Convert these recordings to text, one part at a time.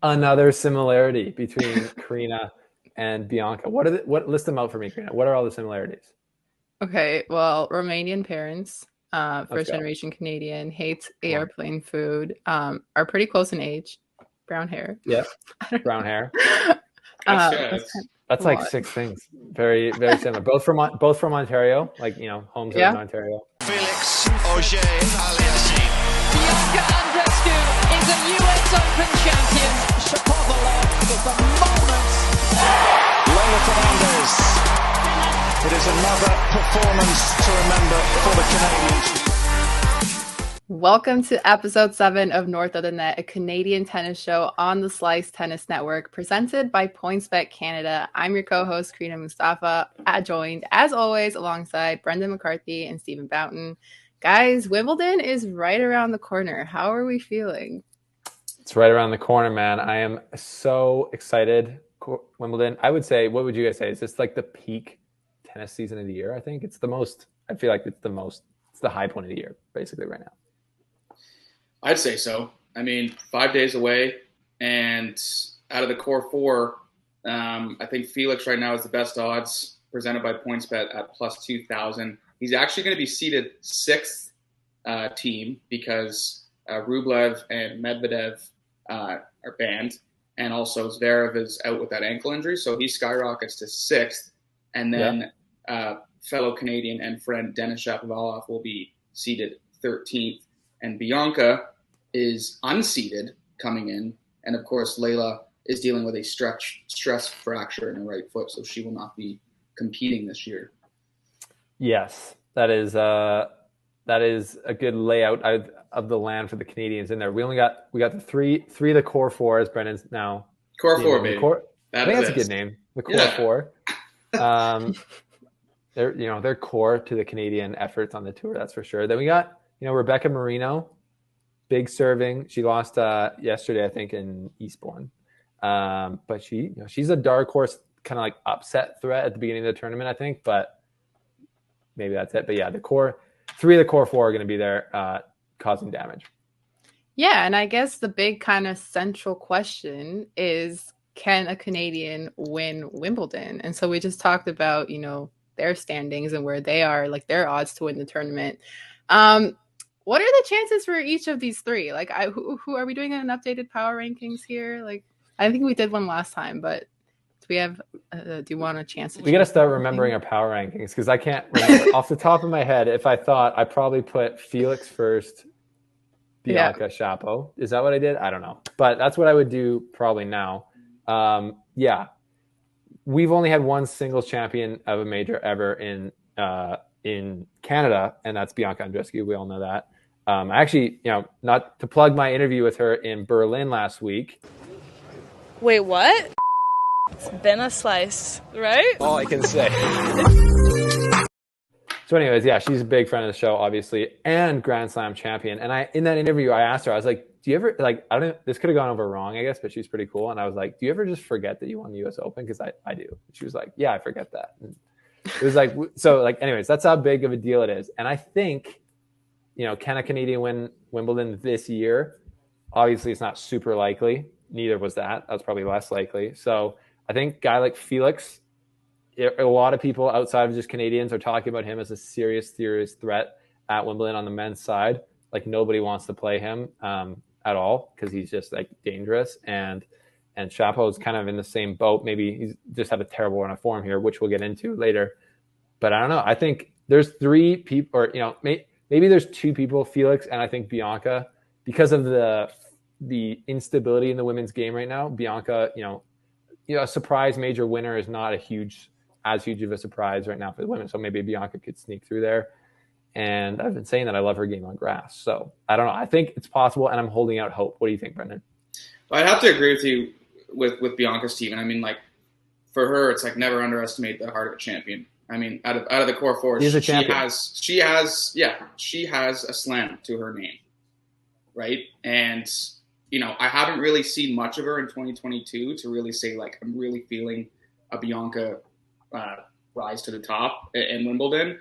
Another similarity between Karina and Bianca. What list them out for me, Karina? What are all the similarities? Okay, well, Romanian parents, Let's first go. generation Canadian, hates Come on. airplane food, are pretty close in age, brown hair. Yeah, I don't brown hair. know. That's That's kind that's of That's a like lot. six things. Very, very similar. Both from Ontario, like homes out in Yeah. Ontario. Felix Auger-Aliassime. Bianca Andreescu is a US Open champion. Shapovalov is the moment. Lola Fernandez. It is another performance to remember for the Canadians. Welcome to episode 7 of North of the Net, a Canadian tennis show on the Slice Tennis Network, presented by PointsBet Canada. I'm your co-host, Karina Mustafa, joined, as always, alongside Brendan McCarthy and Stephen Boughton. Guys, Wimbledon is right around the corner. How are we feeling? It's right around the corner, man. I am so excited. Wimbledon. I would say, what would you guys say? Is this like the peak tennis season of the year? I think it's the most. I feel like it's the high point of the year, basically, right now. I'd say so. I mean, 5 days away, and out of the core four, I think Felix right now is the best odds presented by PointsBet at plus 2,000. He's actually going to be seated sixth team because Rublev and Medvedev are banned, and also Zverev is out with that ankle injury, so he skyrockets to sixth, and then fellow Canadian and friend Denis Shapovalov will be seated 13th. And Bianca is unseated coming in. And, of course, Layla is dealing with a stress fracture in her right foot, so she will not be competing this year. Yes, that is a good layout of the land for the Canadians in there. We got the three of the core four, as Brendan's now. Core four, baby. I think that's a good name. The core four. They're core to the Canadian efforts on the tour, that's for sure. Then we got Rebecca Marino, big serving. She lost yesterday, I think, in Eastbourne. But she's a dark horse, kind of like upset threat at the beginning of the tournament, I think. But maybe that's it. But yeah, three of the core four are going to be there causing damage. Yeah, and I guess the big kind of central question is, can a Canadian win Wimbledon? And so we just talked about, their standings and where they are, like their odds to win the tournament. What are the chances for each of these three? Like, who are we doing an updated power rankings here? Like, I think we did one last time, but do we have? Do you want a chance? We got to start remembering our power rankings because I can't remember off the top of my head. If I thought, I probably put Felix first, Bianca, Shapo. Is that what I did? I don't know, but that's what I would do probably now. We've only had one singles champion of a major ever in Canada, and that's Bianca Andreescu. We all know that. Actually, not to plug my interview with her in Berlin last week. Wait, what? It's been a slice, right? All I can say. So anyways, yeah, she's a big friend of the show, obviously, and Grand Slam champion. And in that interview, I asked her, I was like, do you ever, this could have gone over wrong, I guess, but she's pretty cool. And I was like, do you ever just forget that you won the US Open? Because I do. She was like, yeah, I forget that. And it was like, so like, anyways, that's how big of a deal it is. And I think, can a Canadian win Wimbledon this year? Obviously, it's not super likely. Neither was that. That was probably less likely. So I think a guy like Felix, a lot of people outside of just Canadians are talking about him as a serious threat at Wimbledon on the men's side. Like nobody wants to play him at all because he's just like dangerous. And Shapo is kind of in the same boat. Maybe he's just had a terrible run of form here, which we'll get into later. But I don't know. I think there's three people, or maybe there's two people, Felix and I think Bianca, because of the instability in the women's game right now. Bianca, a surprise major winner is not as huge of a surprise right now for the women. So maybe Bianca could sneak through there. And I've been saying that I love her game on grass. So I don't know. I think it's possible, and I'm holding out hope. What do you think, Brendan? I'd have to agree with you with Bianca, Steven. I mean, like, for her, it's like never underestimate the heart of a champion. I mean, out of the core four, she has a slam to her name, right? And I haven't really seen much of her in 2022 to really say like I'm really feeling a Bianca rise to the top in Wimbledon.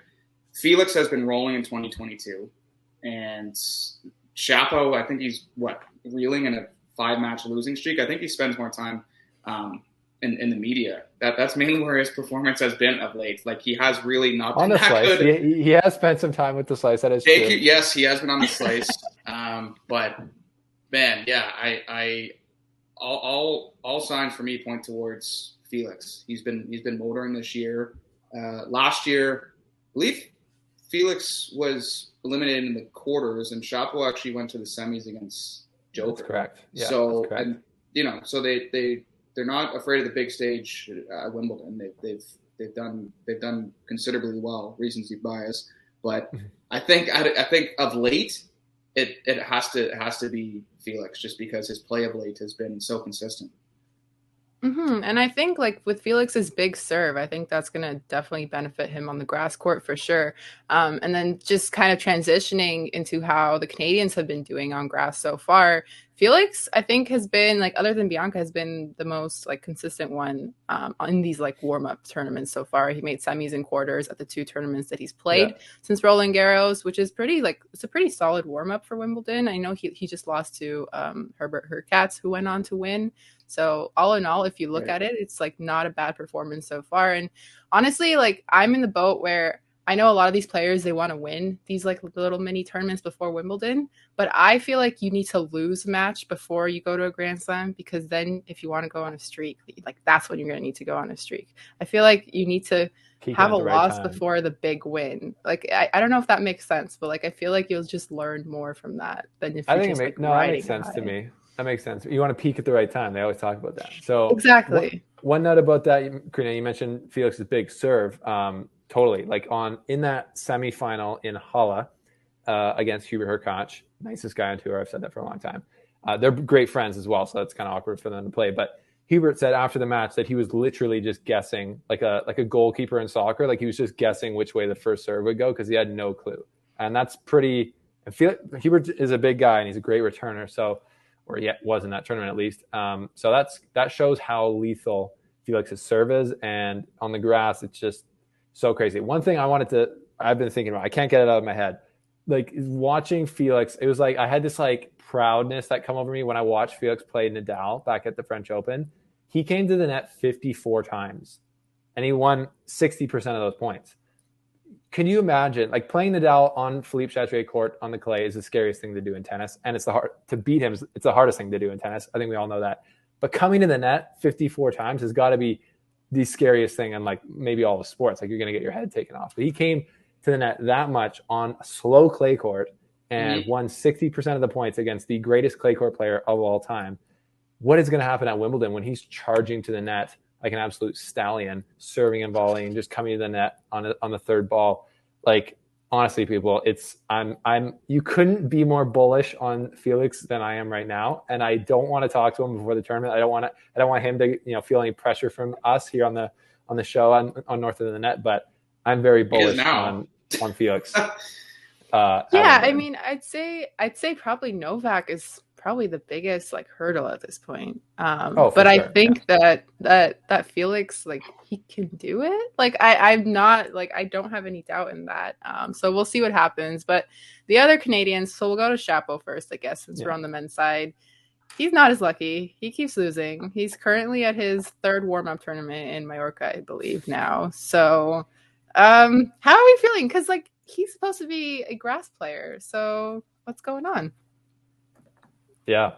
Felix has been rolling in 2022, and Shapo, I think he's reeling in a 5-match losing streak. I think he spends more time in the media. That's mainly where his performance has been of late. Like, he has really not been on the that slice. good. He has spent some time with the slice. That is true. Yes, he has been on the slice. But man, yeah, all signs for me point towards Felix. He's been motoring this year. Last year, I believe Felix was eliminated in the quarters, and Shapo actually went to the semis against Joker. That's correct. Yeah, so, that's correct. and so they're not afraid of the big stage at Wimbledon. They've done considerably well. Recency bias, but I think of late it has to be Felix, just because his play of late has been so consistent. Mm-hmm. And I think, like, with Felix's big serve, I think that's going to definitely benefit him on the grass court for sure. And then just kind of transitioning into how the Canadians have been doing on grass so far, Felix, I think, has been, like, other than Bianca, has been the most, like, consistent one in these, like, warm-up tournaments so far. He made semis and quarters at the 2 tournaments that he's played since Roland Garros, which is pretty, like, it's a pretty solid warm-up for Wimbledon. I know he just lost to Herbert Hurkacz, who went on to win. So all in all, if you look at it, it's, like, not a bad performance so far. And honestly, like, I'm in the boat where I know a lot of these players, they want to win these, like, little mini tournaments before Wimbledon, but I feel like you need to lose a match before you go to a Grand Slam, because then if you want to go on a streak, like, that's when you're going to need to go on a streak. I feel like you need to have a loss before the big win. Like, I don't know if that makes sense, but, like, I feel like you'll just learn more from that than if I you're think just, that makes sense to me. That makes sense. You want to peak at the right time. They always talk about that. So exactly. One note about that, Karina, you mentioned Felix's big serve. Totally. Like, in that semifinal in Halle against Hubert Hurkacz, nicest guy on tour. I've said that for a long time. They're great friends as well, so that's kind of awkward for them to play. But Hubert said after the match that he was literally just guessing, like a goalkeeper in soccer. Like, he was just guessing which way the first serve would go because he had no clue. And that's pretty. Hubert is a big guy and he's a great returner. So. Or yet was in that tournament at least. So that shows how lethal Felix's serve is, and on the grass it's just so crazy. One thing I've been thinking about, I can't get it out of my head, like, watching Felix. It was like I had this, like, proudness that come over me when I watched Felix play Nadal back at the French Open. He came to the net 54 times, and he won 60% of those points. Can you imagine, like, playing Nadal on Philippe Chatrier court on the clay is the scariest thing to do in tennis, and to beat him, it's the hardest thing to do in tennis. I think we all know that. But coming to the net 54 times has got to be the scariest thing in, like, maybe all the sports. Like, you're going to get your head taken off. But he came to the net that much on a slow clay court and won 60% of the points against the greatest clay court player of all time. What is going to happen at Wimbledon when he's charging to the net like an absolute stallion, serving and volleying, just coming to the net on the third ball? Like, honestly, people, you couldn't be more bullish on Felix than I am right now, and I don't want to talk to him before the tournament. I don't want him to feel any pressure from us here on the show on North of the Net, but I'm very bullish on Felix. I mean, I'd say probably Novak is probably the biggest, like, hurdle at this point. But sure. I think that Felix, like, he can do it. Like, I'm not, like, I don't have any doubt in that. So we'll see what happens. But the other Canadians, so we'll go to Shapo first, I guess, since we're on the men's side. He's not as lucky. He keeps losing. He's currently at his 3rd warm-up tournament in Mallorca, I believe now. So how are we feeling? Because, like, he's supposed to be a grass player. So what's going on? Yeah.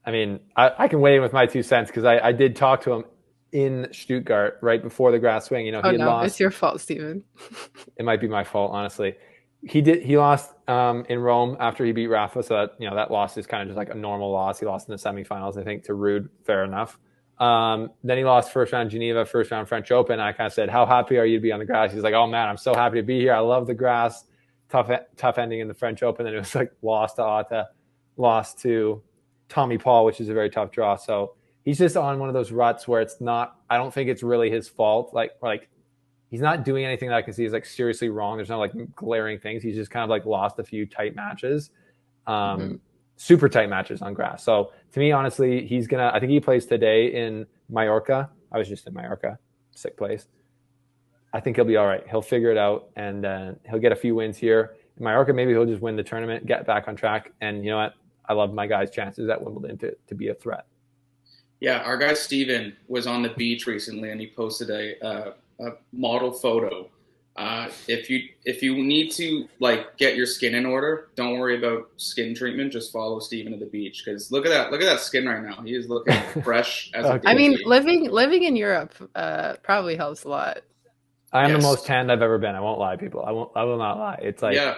I mean, I can weigh in with my 2 cents because I did talk to him in Stuttgart right before the grass swing. He had lost. It's your fault, Steven. It might be my fault, honestly. He lost in Rome after he beat Rafa, so that loss is kind of just like a normal loss. He lost in the semifinals, I think, to Ruud. Fair enough. Then he lost first round Geneva, first round French Open. I kind of said, "How happy are you to be on the grass?" He's like, "Oh man, I'm so happy to be here. I love the grass." Tough ending in the French Open. Then it was like lost to Atta, lost to Tommy Paul, which is a very tough draw. So he's just on one of those ruts where it's not. I don't think it's really his fault. Like he's not doing anything that I can see is like seriously wrong. There's no like glaring things. He's just kind of like lost a few tight matches, super tight matches on grass. So to me, honestly, I think he plays today in Mallorca. I was just in Mallorca, sick place. I think he'll be all right. He'll figure it out, and he'll get a few wins here in Mallorca. Maybe he'll just win the tournament, get back on track. And you know what? I love my guy's chances at Wimbledon to be a threat. Yeah, our guy Steven was on the beach recently, and he posted a model photo. If you need to like get your skin in order, don't worry about skin treatment. Just follow Steven to the beach, because look at that skin right now. He is looking fresh as a I mean, daisy. living in Europe probably helps a lot. I am Yes. the most tanned I've ever been. I won't lie, people. I will not lie. It's like Yeah.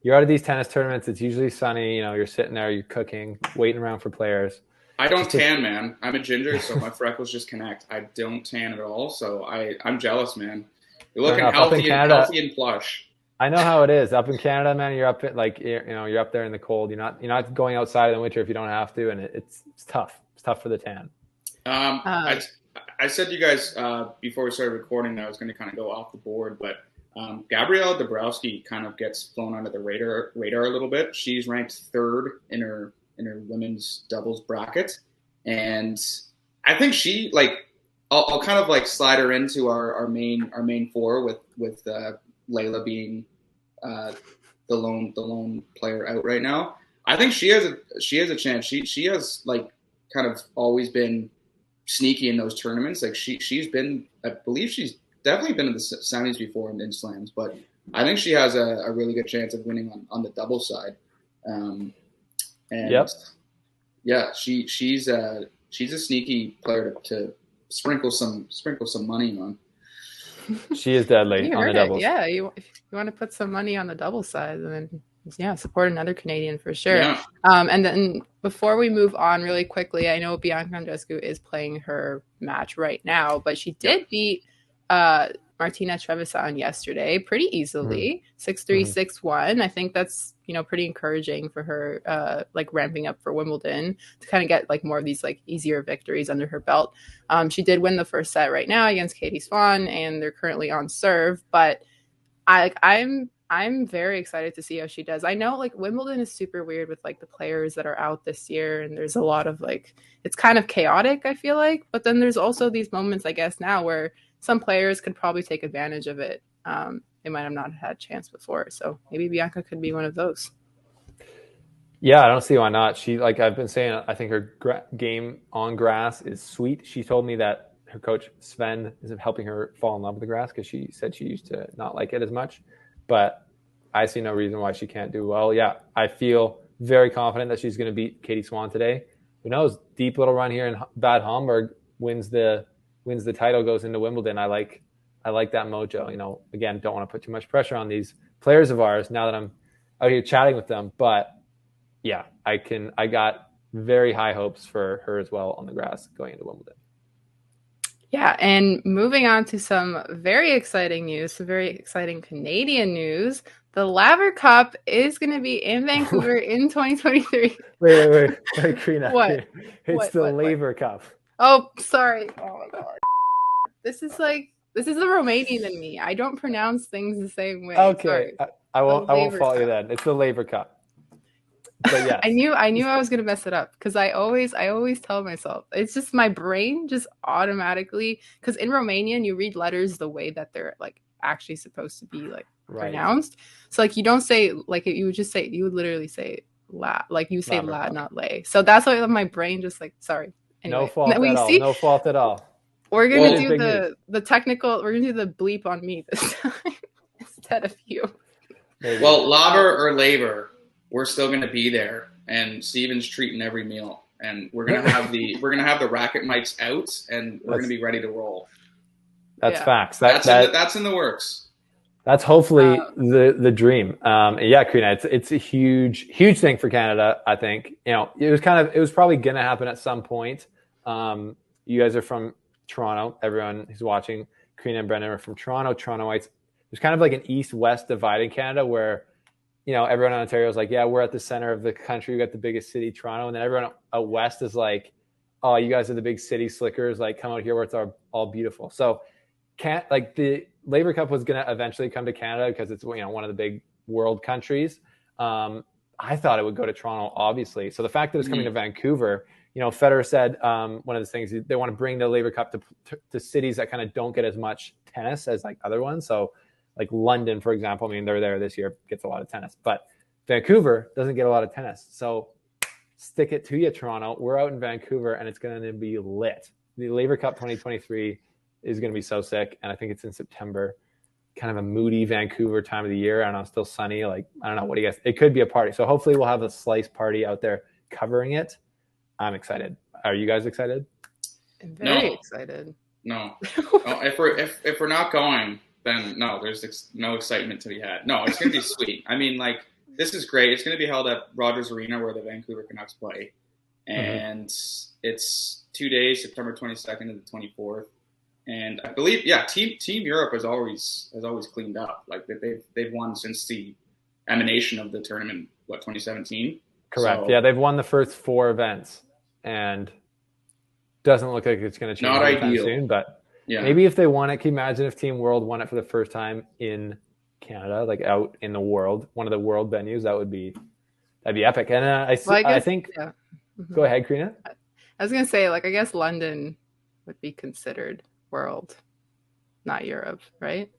You're out of these tennis tournaments. It's usually sunny. You're sitting there, you're cooking, waiting around for players. I don't tan, man. I'm a ginger, so my freckles just connect. I don't tan at all, so I'm jealous, man. You're looking healthy and plush. I know how it is up in Canada, man. You're up at you're up there in the cold. You're not going outside in the winter if you don't have to, and it's tough. It's tough for the tan. I said to you guys before we started recording that I was going to kind of go off the board, but Gabriela Dabrowski kind of gets flown under the radar a little bit. She's ranked third in her women's doubles bracket, and I think she I'll kind of slide her into our main four with Layla being the lone player out right now. I think she has a chance. She has kind of always been sneaky in those tournaments. She's been, I believe she's definitely been in the semis before in slams, but I think she has a really good chance of winning on the double side. Yep. Yeah, she's a sneaky player to sprinkle some money on. She is deadly on the doubles. Yeah, if you want to put some money on the double side, then support another Canadian for sure. Yeah. And then before we move on really quickly, I know Bianca Andreescu is playing her match right now, but she did beat Martina Trevisan yesterday pretty easily, 6-3, 6-1. I think that's pretty encouraging for her, ramping up for Wimbledon to kind of get more of these easier victories under her belt. She did win the first set right now against Katie Swan, and they're currently on serve. But I'm very excited to see how she does. I know Wimbledon is super weird with the players that are out this year, and there's a lot of it's kind of chaotic, I feel like. But then there's also these moments, I guess, now where some players could probably take advantage of it. They might have not had a chance before. So maybe Bianca could be one of those. Yeah, I don't see why not. She, I've been saying, I think her game on grass is sweet. She told me that her coach Sven is helping her fall in love with the grass because she said she used to not like it as much. But I see no reason why she can't do well. Yeah, I feel very confident that she's going to beat Katie Swan today. Who knows? Deep little run here in Bad Homburg, wins the title, goes into Wimbledon. I like that mojo. Again, don't want to put too much pressure on these players of ours now that I'm out here chatting with them. But yeah, I got very high hopes for her as well on the grass going into Wimbledon. Yeah, and moving on to some very exciting news, some very exciting Canadian news. The Laver Cup is going to be in Vancouver in 2023. Wait, Karina. What? It's the Laver Cup. Oh, sorry. Oh my god. This is the Romanian in me. I don't pronounce things the same way. Okay, I won't fault Cup. you then. It's the Laver Cup. But yeah, I knew I was gonna mess it up because I always tell myself it's just my brain just automatically, because in Romanian you read letters the way that they're actually supposed to be pronounced. So you don't say you would literally say la, you say Laver la, Cup. not lay. So that's why my brain just sorry. Anyway, no fault at all. No fault at all. We're gonna do the technical. We're gonna do the bleep on me this time instead of you. Maybe. Well, Laver or Laver, we're still going to be there, and Steven's treating every meal, and we're going to have the racket mics out, and we're going to be ready to roll. That's facts. That's in the works. That's hopefully the dream. Yeah, Karina, it's a huge thing for Canada. I think it was probably going to happen at some point. You guys are from Toronto. Everyone who's watching, Karina and Brendan are from Toronto. Torontoites. There's kind of an east-west divide in Canada where everyone in Ontario is yeah, we're at the center of the country. We got the biggest city, Toronto. And then everyone out west is oh, you guys are the big city slickers. Come out here where it's all beautiful. So the Laver Cup was going to eventually come to Canada because it's, one of the big world countries. I thought it would go to Toronto, obviously. So the fact that it's coming to Vancouver, Federer said one of the things they want to bring the Laver Cup to cities that kind of don't get as much tennis as other ones. So London, for example, they're there this year, gets a lot of tennis, but Vancouver doesn't get a lot of tennis. So stick it to you, Toronto. We're out in Vancouver, and it's going to be lit. The Laver Cup 2023 is going to be so sick, and I think it's in September. Kind of a moody Vancouver time of the year. I don't know, still sunny. Like, I don't know. What do you guys? It could be a party. So hopefully we'll have a slice party out there covering it. I'm excited. Are you guys excited? I'm very excited. No. If we're not going, then no, there's no excitement to be had. No, it's going to be sweet. I mean, like, this is great. It's going to be held at Rogers Arena where the Vancouver Canucks play. And it's 2 days, September 22nd to the 24th. And I believe, Team Europe has always cleaned up. Like, they've won since the emanation of the tournament, 2017? Correct. So, yeah, they've won the first 4 events, and doesn't look like it's going to change not anytime ideal. soon. But yeah. maybe if they won it, can you imagine if Team World won it for the first time in Canada, like out in the world, one of the world venues? That'd be epic. And I think. Yeah. Go ahead, Karina. I was going to say, like, I guess London would be considered world, not Europe, right?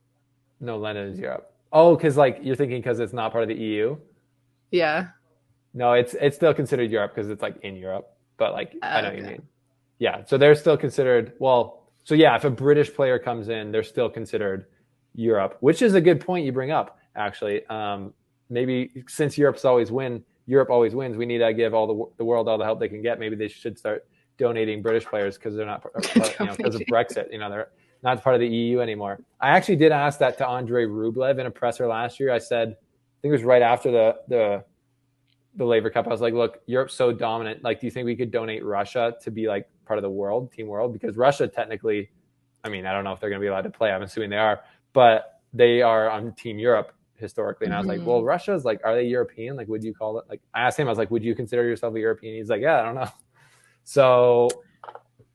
No, London is Europe. Oh, because like you're thinking because it's not part of the EU. Yeah. No, it's still considered Europe because it's like in Europe. But like I know what you Okay. mean. Yeah, so they're still considered. Well, so yeah, if a British player comes in, they're still considered Europe, which is a good point you bring up. Actually, maybe since Europe always wins, we need to give all the world all the help they can get. Maybe they should start donating British players because they're not, because of Brexit. They're not part of the EU anymore. I actually did ask that to Andrei Rublev in a presser last year. I said, I think it was right after the Laver Cup. I was like, look, Europe's so dominant. Like, do you think we could donate Russia to be like part of the Team World? Because Russia technically, I mean, I don't know if they're going to be allowed to play. I'm assuming they are, but they are on Team Europe historically. And I was like, well, Russia's like, are they European? Like, would you call it? Like, I asked him, I was like, would you consider yourself a European? He's like, yeah, I don't know. So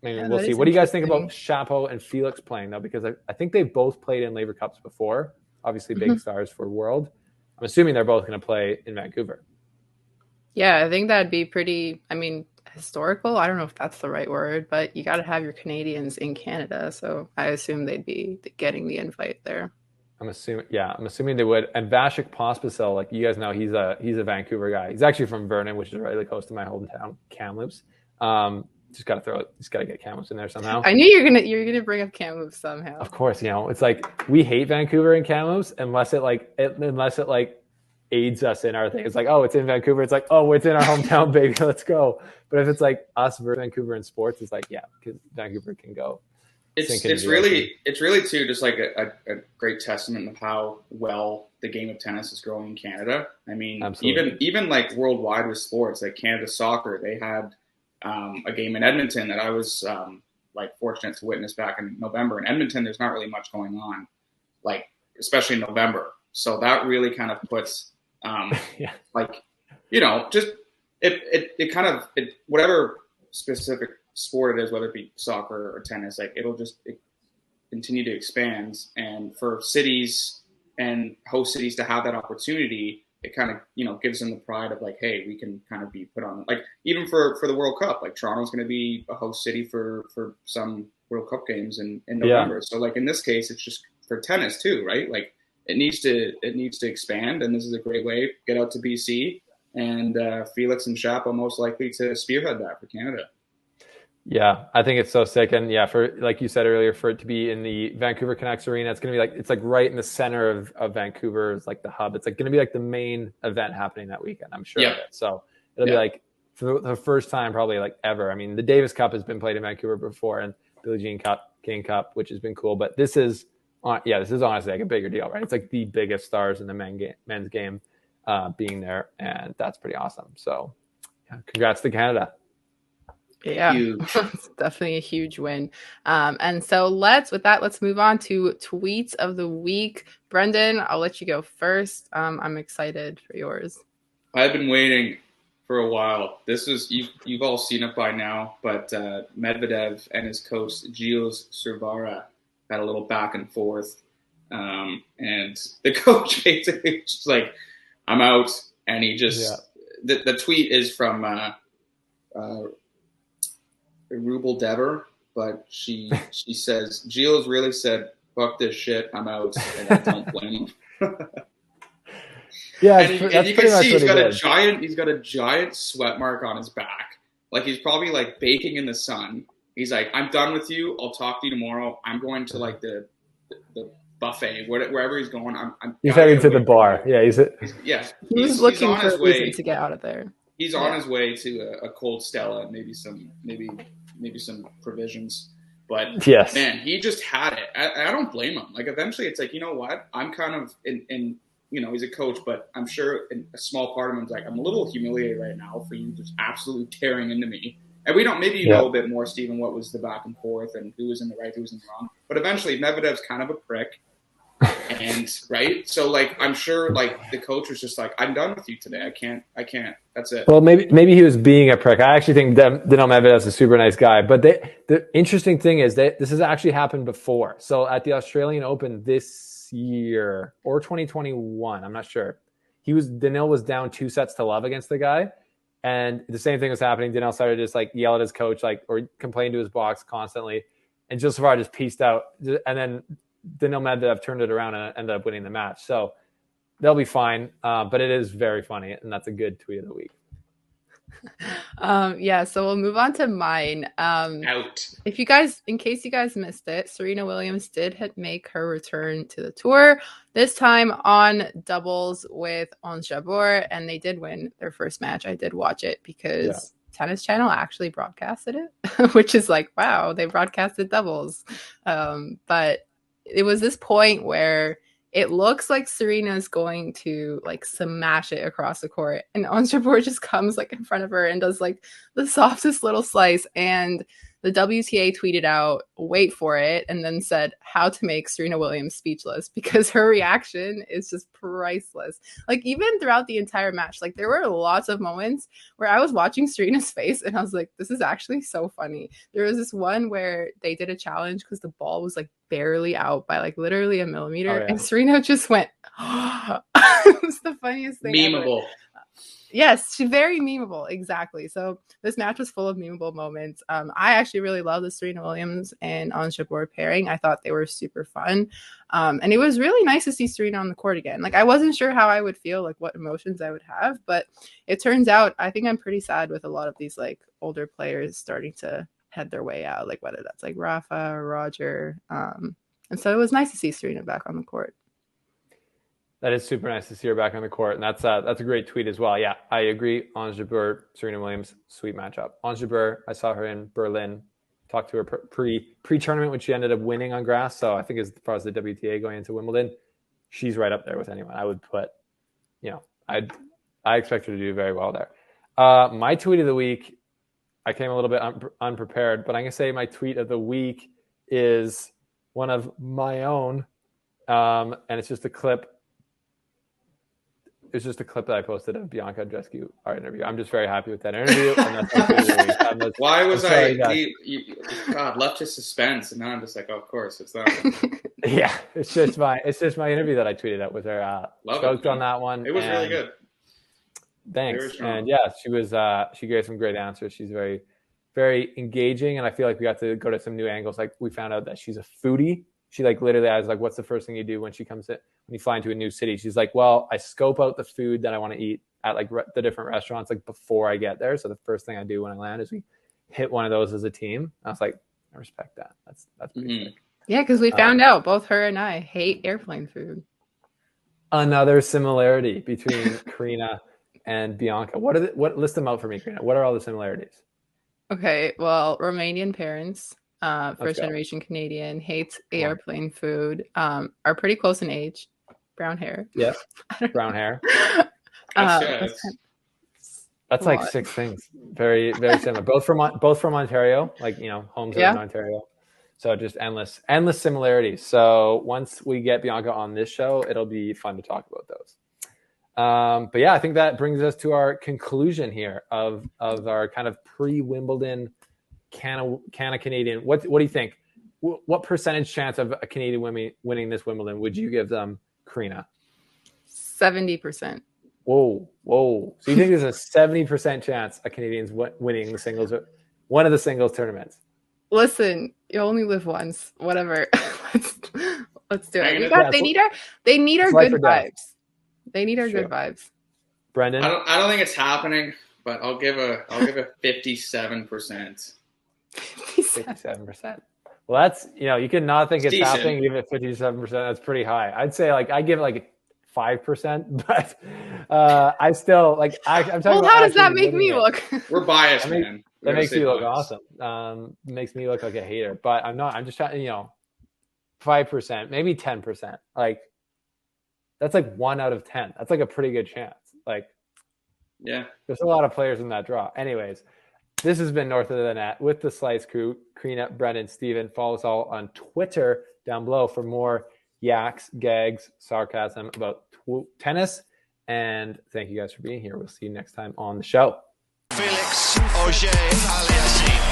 we'll see. What do you guys think about Shapo and Felix playing though? Because I think they've both played in Laver Cups before. Obviously, big stars for World. I'm assuming they're both going to play in Vancouver. Yeah, I think that'd be pretty, historical. I don't know if that's the right word, but you got to have your Canadians in Canada. So I assume they'd be getting the invite there. I'm assuming they would. And Vasek Pospisil, like you guys know, he's a Vancouver guy. He's actually from Vernon, which is really close to my hometown, Kamloops. Just got to get Kamloops in there somehow. I knew you're gonna bring up Kamloops somehow. Of course, it's like we hate Vancouver and Kamloops unless it aids us in our thing. It's like, oh, it's in Vancouver. It's like, oh, it's in our hometown, baby. Let's go. But if it's like us versus Vancouver in sports, it's like, yeah, Vancouver can go. It's really too just like a great testament of how well the game of tennis is growing in Canada. I mean, absolutely. even like worldwide with sports, like Canada Soccer, they had a game in Edmonton that I was fortunate to witness back in November. In Edmonton, there's not really much going on, like especially in November. So that really kind of puts just whatever specific sport it is, whether it be soccer or tennis, like it'll continue to expand. And for cities and host cities to have that opportunity, it kind of, gives them the pride of like, hey, we can kind of be put on, like even for the World Cup, like Toronto's going to be a host city for some World Cup games in November. So like in this case, it's just for tennis too, right? Like it needs to expand, and this is a great way to get out to BC, and Felix and Shapo most likely to spearhead that for Canada. Yeah, I think it's so sick. And yeah, for like you said earlier, for it to be in the Vancouver Canucks Arena, it's going to be it's right in the center of Vancouver. It's like the hub. It's like going to be like the main event happening that weekend, I'm sure of it. So it'll be like for the first time probably like ever. I mean, the Davis Cup has been played in Vancouver before, and Billie Jean King Cup, which has been cool. But this is honestly like a bigger deal, right? It's like the biggest stars in the men's game being there, and that's pretty awesome. So yeah, congrats to Canada. Yeah, it's definitely a huge win. And so let's move on to tweets of the week. Brendan, I'll let you go first. I'm excited for yours. I've been waiting for a while. This is you've all seen it by now, but Medvedev and his coach Gilles Servara had a little back and forth, and the coach basically was just like, "I'm out," and he just the tweet is from Rubel Dever, but she says, Gilles really said, "Fuck this shit, I'm out," and I don't blame him. Yeah, and you can see he's got did. a giant sweat mark on his back. Like he's probably like baking in the sun. He's like, I'm done with you. I'll talk to you tomorrow. I'm going to like the buffet, wherever he's going. He's heading to the bar. Yeah, he's looking for a reason to get out of there. He's on his way to a cold Stella, maybe some provisions. But yes, man, he just had it. I don't blame him. Like eventually, it's like, you know what? I'm kind of in he's a coach, but I'm sure in a small part of him is like, I'm a little humiliated right now for you just absolutely tearing into me. And we don't, maybe you know a bit more, Stephen, what was the back and forth and who was in the right, who was in the wrong. But eventually, Medvedev's kind of a prick. And right, so like I'm sure like the coach was just like, I'm done with you today. I can't. That's it. Well, maybe he was being a prick. I actually think Daniil Medvedev's a super nice guy. But the interesting thing is that this has actually happened before. So at the Australian Open this year or 2021, I'm not sure. Daniil was down 2-0 against the guy, and the same thing was happening. Daniil started to just like yell at his coach, like, or complain to his box constantly, and Joseph just pieced out, and then Daniil Medvedev turned it around and ended up winning the match. So they'll be fine. But it is very funny, and that's a good tweet of the week. So we'll move on to mine. Out. In case you guys missed it, Serena Williams did make her return to the tour, this time on doubles with Ons Jabeur, and they did win their first match. I did watch it because Tennis Channel actually broadcasted it, which is like, wow, they broadcasted doubles. But it was this point where it looks like Serena's going to like smash it across the court, and Ons Jabeur just comes like in front of her and does like the softest little slice. And the WTA tweeted out, wait for it, and then said how to make Serena Williams speechless, because her reaction is just priceless. Like even throughout the entire match, like there were lots of moments where I was watching Serena's face and I was like, this is actually so funny. There was this one where they did a challenge because the ball was like barely out by like literally a millimeter, and Serena just went, it was the funniest thing memeable ever. Yes, she's very memeable. Exactly. So this match was full of memeable moments. I actually really love the Serena Williams and Ons Jabeur pairing. I thought they were super fun. And it was really nice to see Serena on the court again. Like I wasn't sure how I would feel, like what emotions I would have, but it turns out I think I'm pretty sad with a lot of these like older players starting to head their way out, like whether that's like Rafa or Roger. And so it was nice to see Serena back on the court. That is super nice to see her back on the court, and that's a great tweet as well. Yeah, I agree. Ons Jabeur, Serena Williams, sweet matchup. Ons Jabeur, I saw her in Berlin, talked to her pre-tournament, which she ended up winning on grass. So I think as far as the WTA going into Wimbledon, she's right up there with anyone. I would put, I expect her to do very well there. My tweet of the week, I came a little bit unprepared, but I'm gonna say my tweet of the week is one of my own, and it's just a clip. It's just a clip that I posted of Bianca Andreescu, our interview. I'm just very happy with that interview. And that's why was God, left to suspense, and now I'm just like, oh, of course, it's that. Yeah, it's just my interview that I tweeted out with her. Stoked on that one. It was really good. Thanks. And yeah, she gave some great answers. She's very, very engaging, and I feel like we got to go to some new angles. Like we found out that she's a foodie. She like literally, I was like, what's the first thing you do when she comes in? When you fly into a new city? She's like, well, I scope out the food that I want to eat at like the different restaurants like before I get there. So the first thing I do when I land is we hit one of those as a team. I was like, I respect that. That's pretty sick. Yeah, because we found out both her and I hate airplane food. Another similarity between Karina and Bianca. What list them out for me, Karina? What are all the similarities? Okay, well, Romanian parents. First generation Canadian, hates airplane food, are pretty close in age, brown hair. Yeah, brown hair. That's like 6 things. Very, very similar. Both from Ontario, like homes in Ontario. So just endless similarities. So once we get Bianca on this show, it'll be fun to talk about those. But yeah, I think that brings us to our conclusion here of our kind of pre-Wimbledon. Can a Canadian? What do you think? What percentage chance of a Canadian winning this Wimbledon would you give them, Karina? 70%. Whoa! So you think there's a 70% chance of Canadians winning the singles, one of the singles tournaments? Listen, you only live once. Whatever. Let's do it. They need our good vibes. They need our Sure. good vibes. Brendan? I don't think it's happening, but I'll give a 57%. 57%. Well, that's, you can not think it's Decent. happening, give it 57%. That's pretty high. I'd say I give it 5%, but I still I'm talking Well, about how does that actually make me winning it. look? We're biased, I mean, man. That makes me look awesome. Makes me look like a hater, but I'm not. I'm just trying, 5%, maybe 10%. That's 1 out of 10. That's a pretty good chance. Yeah. There's a lot of players in that draw. Anyways, this has been North of the Net with the Slice Crew. Karina, Brendan, Steven. Follow us all on Twitter down below for more yaks, gags, sarcasm about tennis. And thank you guys for being here. We'll see you next time on the show. Felix Auger-Aliassime.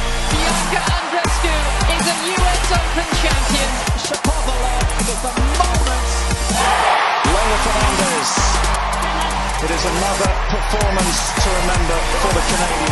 Andreescu is a US Open champion. Shapovalov is the moment. Laver Cup. It is another performance to remember for the Canadians.